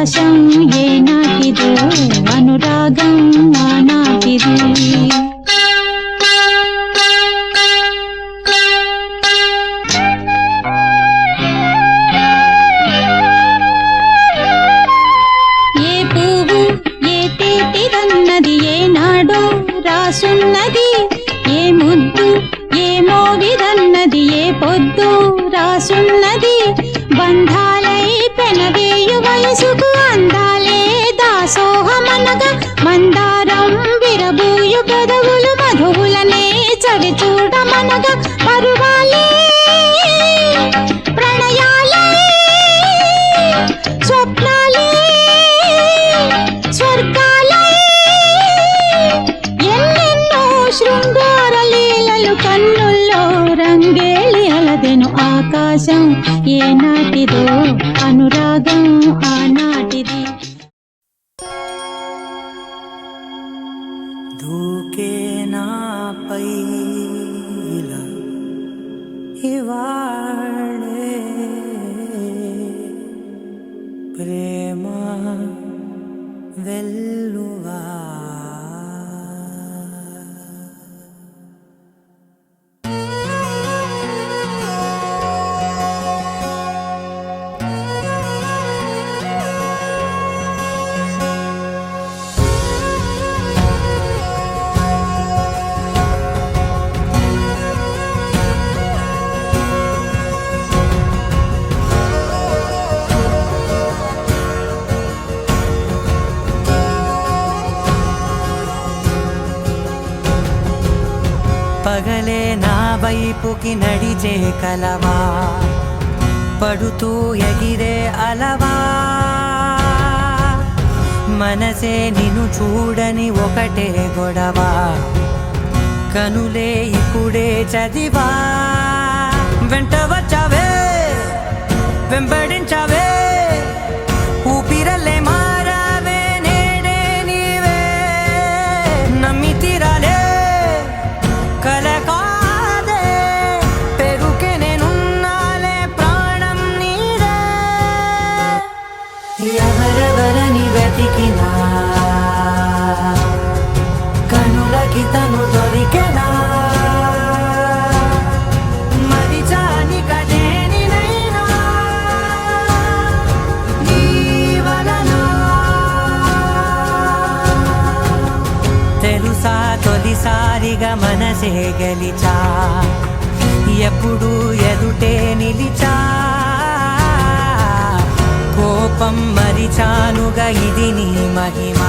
ఆకాశం ఏనాటిదో అనురాగం ఆనాటిది. ఏ పువ్వు ఏ తేటిదన్నది ఏనాడో రాసున్నది, ఏ ముద్దు ఏ మోవిదన్నది ఏ పొద్దు రాసున్నది. బంధాలై పెనవేయు వయసుకు అందాలే దాసోహమనగా, మందారం విరబూయు పెదవులు మధువులనే చవి చూడమనగా. పరువాలే ప్రణయాలే స్వప్నాలే స్వర్గాలే ఎన్నెన్నో శృంగార లీలలు కన్నుల్లో రంగేలి అలదెను. ఆకాశం ఏనాటిదో అనురాగం ఆనాటిది. దూకే నాపై ఇలా ఇవాళే ప్రేమ వెల్లువా. పగలే నా వైపుకి నడిచే కలవా, పడుతూ ఎగిరే అలవా. మనసే నిన్ను చూడని ఒకటే గొడవ, కనులే ఇప్పుడే చదివా. వెంట వచ్చావే వెంబడించావే, ఊపిరల్లే మారావే నేడే నీవే. నమ్మి తీరాలే కలకాదే, పెరుకే నేనున్నాలే ప్రాణం నీదే. ఎవరెవరని వెతికినా కనులకి తను దొరికెనా. మరిచాని కదేనినైనా నీ వలన. తెలుసా తొలిసారిగా మనసే గెలిచా, ఎప్పుడు ఎదుటే నిలిచా. కోపం మరిచానుగా ఇది నీ మహిమ.